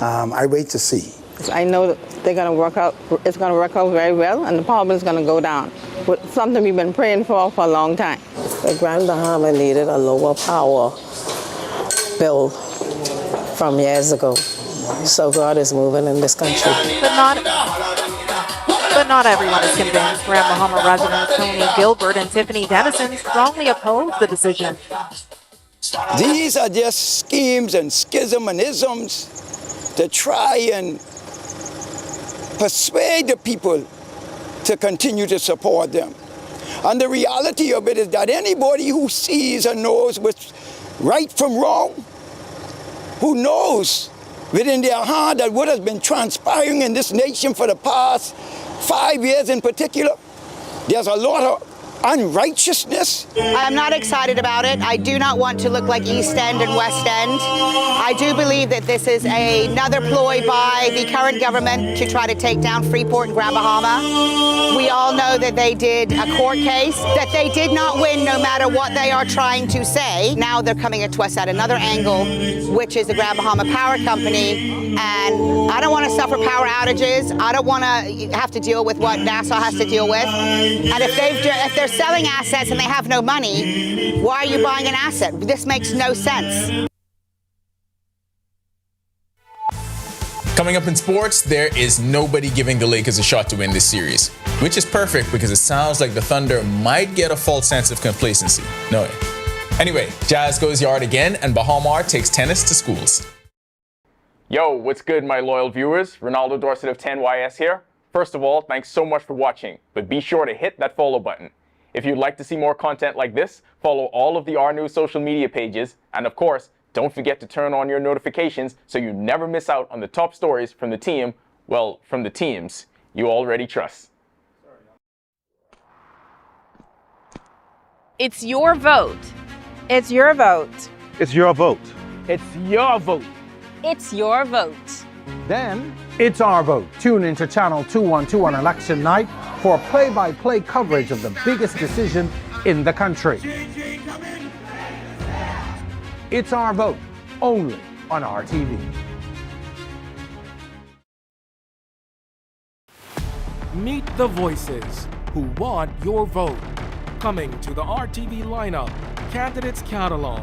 I wait to see. I know that they're going to work out. It's going to work out very well, and the problem is going to go down. But something we've been praying for a long time. The Grand Bahama needed a lower power bill from years ago. So God is moving in this country. But not everyone is convinced. Grand Bahama residents Tony Gilbert and Tiffany Dennison strongly oppose the decision. These are just schemes and schism and isms to try and persuade the people to continue to support them. And the reality of it is that anybody who sees and knows what's right from wrong, who knows within their heart that what has been transpiring in this nation for the past 5 years in particular, there's a lot of unrighteousness. I'm not excited about it. I do not want to look like East End and West End. I do believe that this is another ploy by the current government to try to take down Freeport and Grand Bahama. We all know that they did a court case, that they did not win no matter what they are trying to say. Now they're coming to us at another angle, which is the Grand Bahama Power Company. And I don't want to suffer power outages. I don't want to have to deal with what Nassau has to deal with. And if they're selling assets and they have no money, why are you buying an asset? This makes no sense. Coming up in sports, there is nobody giving the Lakers a shot to win this series, which is perfect because it sounds like the Thunder might get a false sense of complacency. No way. Anyway, Jazz goes yard again and Bahamar takes tennis to schools. Yo, what's good, my loyal viewers? Ronaldo Dorset of 10YS here. First of all, thanks so much for watching, but be sure to hit that follow button. If you'd like to see more content like this, follow all of the R News social media pages, and of course, don't forget to turn on your notifications so you never miss out on the top stories from the team, well, from the teams you already trust. It's your vote. It's your vote. It's your vote. It's your vote. It's your vote. Then it's our vote. Tune into Channel 212 on election night for play-by-play coverage of the biggest decision in the country. It's our vote, only on RTV. Meet the voices who want your vote. Coming to the RTV lineup, Candidates Catalog,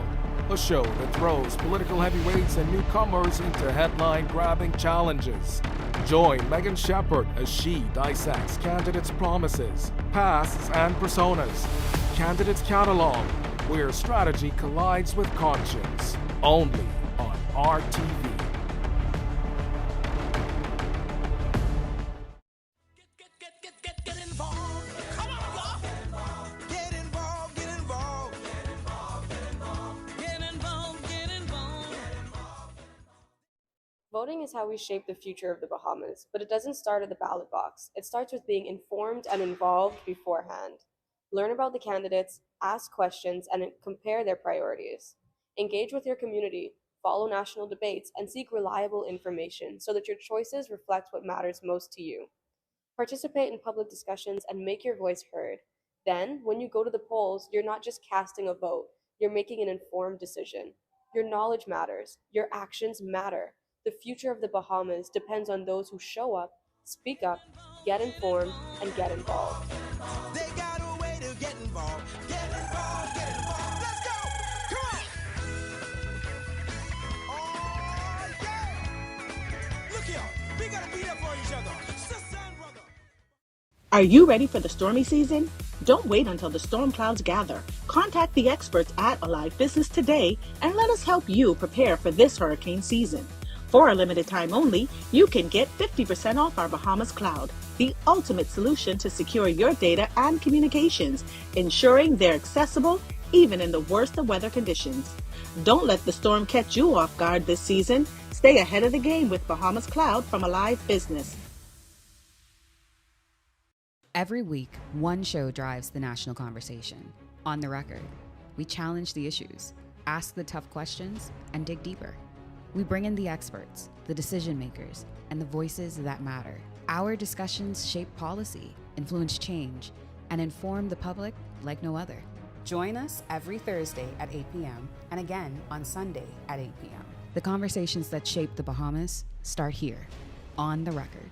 a show that throws political heavyweights and newcomers into headline-grabbing challenges. Join Megan Shepard as she dissects candidates' promises, pasts, and personas. Candidates Catalog, where strategy collides with conscience. Only on RTV. Voting is how we shape the future of the Bahamas, but it doesn't start at the ballot box. It starts with being informed and involved beforehand. Learn about the candidates, ask questions, and compare their priorities. Engage with your community, follow national debates, and seek reliable information so that your choices reflect what matters most to you. Participate in public discussions and make your voice heard. Then, when you go to the polls, you're not just casting a vote, you're making an informed decision. Your knowledge matters, your actions matter. The future of the Bahamas depends on those who show up, speak up, get informed, and get involved. They got a way to get involved. Get involved, get involved. Let's go! Come on! Oh, yeah! Look here, we gotta be there for each other. Sister and brother. Are you ready for the stormy season? Don't wait until the storm clouds gather. Contact the experts at Alive Business today and let us help you prepare for this hurricane season. For a limited time only, you can get 50% off our Bahamas Cloud, the ultimate solution to secure your data and communications, ensuring they're accessible even in the worst of weather conditions. Don't let the storm catch you off guard this season. Stay ahead of the game with Bahamas Cloud from Alive Business. Every week, one show drives the national conversation. On the Record, we challenge the issues, ask the tough questions, and dig deeper. We bring in the experts, the decision makers, and the voices that matter. Our discussions shape policy, influence change, and inform the public like no other. Join us every Thursday at 8 p.m. and again on Sunday at 8 p.m. The conversations that shape the Bahamas start here, on the Record.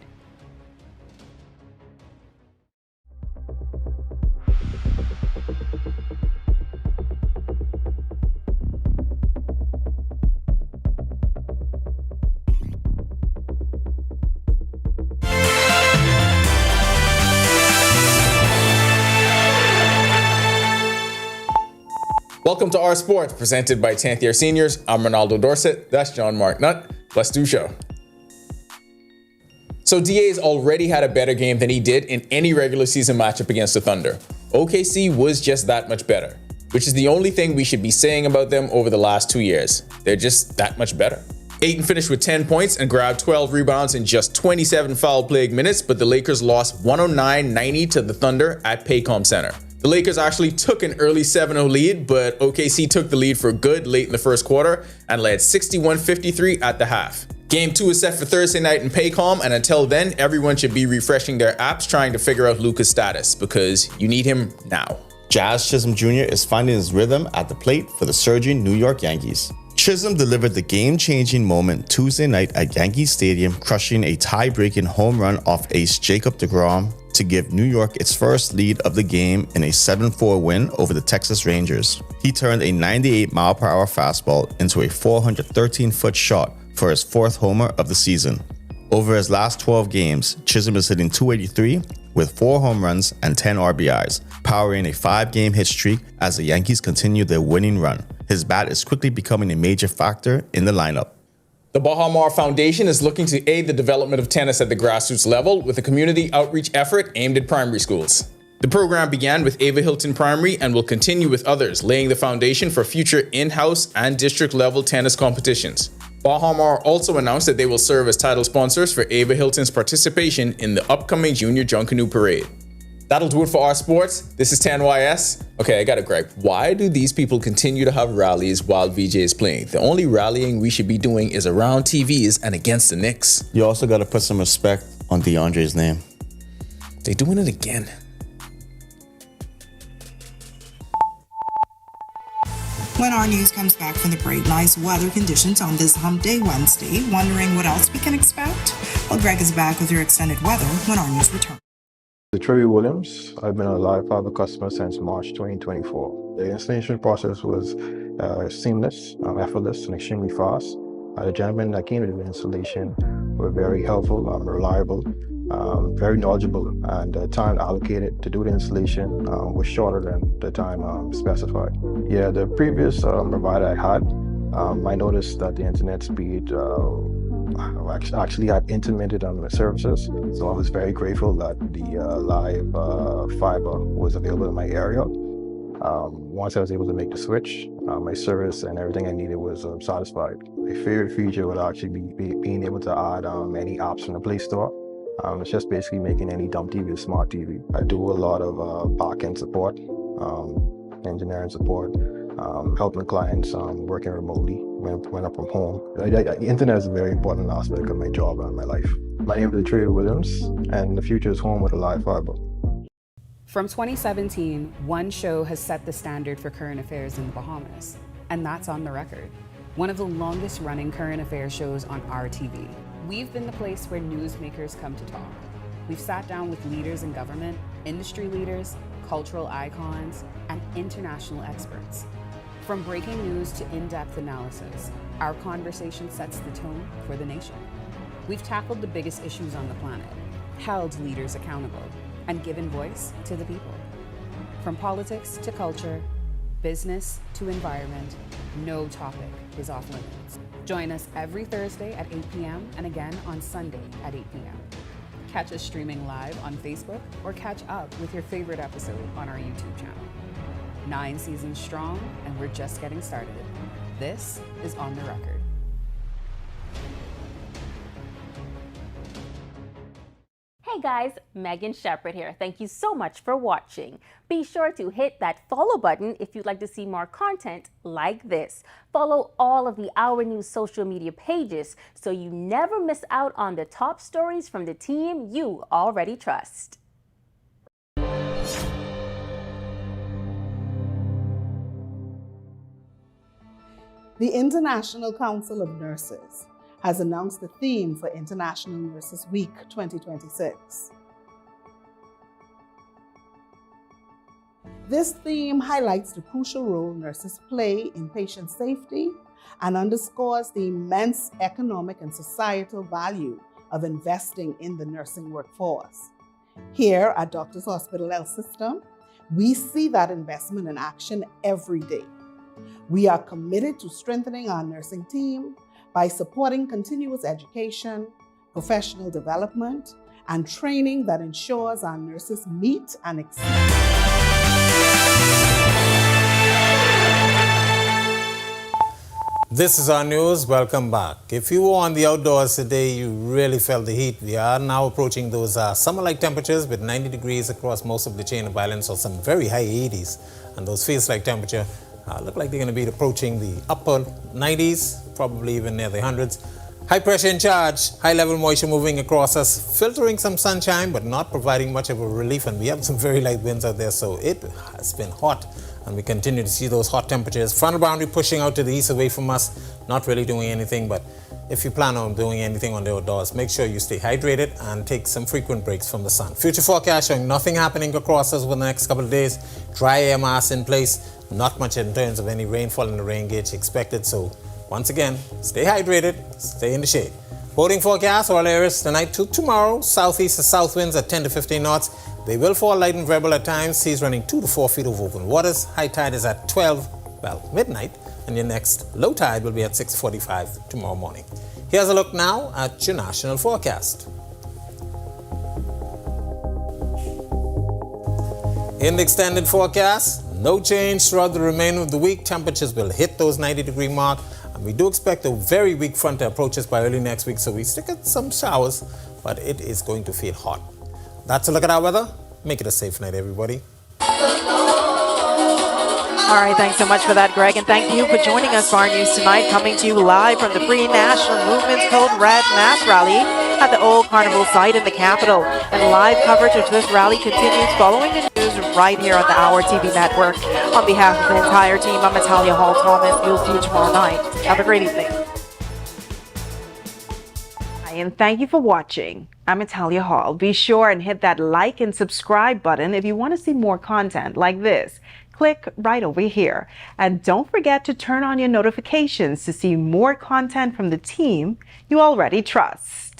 Welcome to Our Sports, presented by 10th Year Seniors. I'm Ronaldo Dorset. That's John Mark Nutt. Let's do show. So DA's already had a better game than he did in any regular season matchup against the Thunder. OKC was just that much better, which is the only thing we should be saying about them over the last 2 years. They're just that much better. Ayton finished with 10 points and grabbed 12 rebounds in just 27 foul-plagued minutes, but the Lakers lost 109-90 to the Thunder at Paycom Center. The The Lakers actually took an early 7-0 lead, but OKC took the lead for good late in the first quarter and led 61-53 at the half. Game 2 is set for Thursday night in Paycom, and until then, everyone should be refreshing their apps trying to figure out Luka's status, because you need him now. Jazz Chisholm Jr. is finding his rhythm at the plate for the surging New York Yankees. Chisholm delivered the game-changing moment Tuesday night at Yankee Stadium, crushing a tie-breaking home run off ace Jacob deGrom to give New York its first lead of the game in a 7-4 win over the Texas Rangers. He turned a 98-mile-per-hour fastball into a 413-foot shot for his fourth homer of the season. Over his last 12 games, Chisholm is hitting .283 with 4 home runs and 10 RBIs, powering a 5-game hit streak as the Yankees continue their winning run. His bat is quickly becoming a major factor in the lineup. The Baha Mar Foundation is looking to aid the development of tennis at the grassroots level with a community outreach effort aimed at primary schools. The program began with Ava Hilton Primary and will continue with others, laying the foundation for future in-house and district-level tennis competitions. Baha Mar also announced that they will serve as title sponsors for Ava Hilton's participation in the upcoming Junior Junkanoo Parade. That'll do it for our sports. This is 10YS. Okay, I got a gripe. Why do these people continue to have rallies while VJ is playing? The only rallying we should be doing is around TVs and against the Knicks. You also got to put some respect on DeAndre's name. They doing it again. When our news comes back from the break, nice weather conditions on this Hump Day Wednesday. Wondering what else we can expect? Well, Greg is back with your extended weather when our news returns. Trevor Williams. I've been a Live Fiber customer since March 2024. The installation process was seamless, effortless, and extremely fast. The gentlemen that came to do the installation were very helpful, reliable, very knowledgeable, and the time allocated to do the installation was shorter than the time specified. Yeah, the previous provider I had, I noticed that the internet speed actually had intermittent on the services, so I was very grateful that the live fiber was available in my area. Once I was able to make the switch, my service and everything I needed was satisfied. My favorite feature would actually be being able to add any apps from the Play Store. It's just basically making any dumb TV a smart TV. I do a lot of back-end support, engineering support, helping clients working remotely when I'm from home. The internet is a very important aspect of my job and my life. My name is Trey Williams, and the future is home with a live fiber. From 2017, one show has set the standard for current affairs in the Bahamas, and that's On the Record, one of the longest running current affairs shows on RTV. We've been the place where newsmakers come to talk. We've sat down with leaders in government, industry leaders, cultural icons, and international experts. From breaking news to in-depth analysis, our conversation sets the tone for the nation. We've tackled the biggest issues on the planet, held leaders accountable, and given voice to the people. From politics to culture, business to environment, no topic is off limits. Join us every Thursday at 8 p.m. and again on Sunday at 8 p.m. Catch us streaming live on Facebook or catch up with your favorite episode on our YouTube channel. 9 seasons strong, and we're just getting started. This is On the Record. Hey guys, Megan Shepherd here. Thank you so much for watching. Be sure to hit that follow button if you'd like to see more content like this. Follow all of the Our News social media pages so you never miss out on the top stories from the team you already trust. The International Council of Nurses has announced the theme for International Nurses Week 2026. This theme highlights the crucial role nurses play in patient safety and underscores the immense economic and societal value of investing in the nursing workforce. Here at Doctors Hospital Health System, we see that investment in action every day. We are committed to strengthening our nursing team by supporting continuous education, professional development, and training that ensures our nurses meet and exceed. This is our news. Welcome back. If you were on the outdoors today, you really felt the heat. We are now approaching those summer-like temperatures with 90 degrees across most of the chain of islands, or some very high 80s. And those feels-like temperature look like they're going to be approaching the upper 90s, probably even near the hundreds. High pressure in charge, high level moisture moving across us, filtering some sunshine, but not providing much of a relief. And we have some very light winds out there, so it has been hot. And we continue to see those hot temperatures. Frontal boundary pushing out to the east away from us, not really doing anything. But if you plan on doing anything on the outdoors, make sure you stay hydrated and take some frequent breaks from the sun. Future forecast showing nothing happening across us over the next couple of days. Dry air mass in place, not much in terms of any rainfall in the rain gauge expected. So once again, stay hydrated, stay in the shade. Boating forecast, all areas tonight to tomorrow. Southeast to south winds at 10 to 15 knots. They will fall light and variable at times. Seas running 2 to 4 feet over open waters. High tide is at midnight. And your next low tide will be at 6:45 tomorrow morning. Here's a look now at your national forecast. In the extended forecast, no change throughout the remainder of the week. Temperatures will hit those 90-degree mark. And we do expect a very weak front to approach us by early next week, so we stick at some showers, but it is going to feel hot. That's a look at our weather. Make it a safe night, everybody. All right, thanks so much for that, Greg, and thank you for joining us for our news tonight, coming to you live from the Free National Movement's Code Red Mass Rally at the Old Carnival site in the capital. And live coverage of this rally continues following the news right here on the Our TV network. On behalf of the entire team, I'm Natalia Hall-Thomas. We'll see you tomorrow night. Have a great evening. Hi, and thank you for watching. I'm Natalia Hall. Be sure and hit that like and subscribe button if you want to see more content like this. Click right over here. And don't forget to turn on your notifications to see more content from the team you already trust.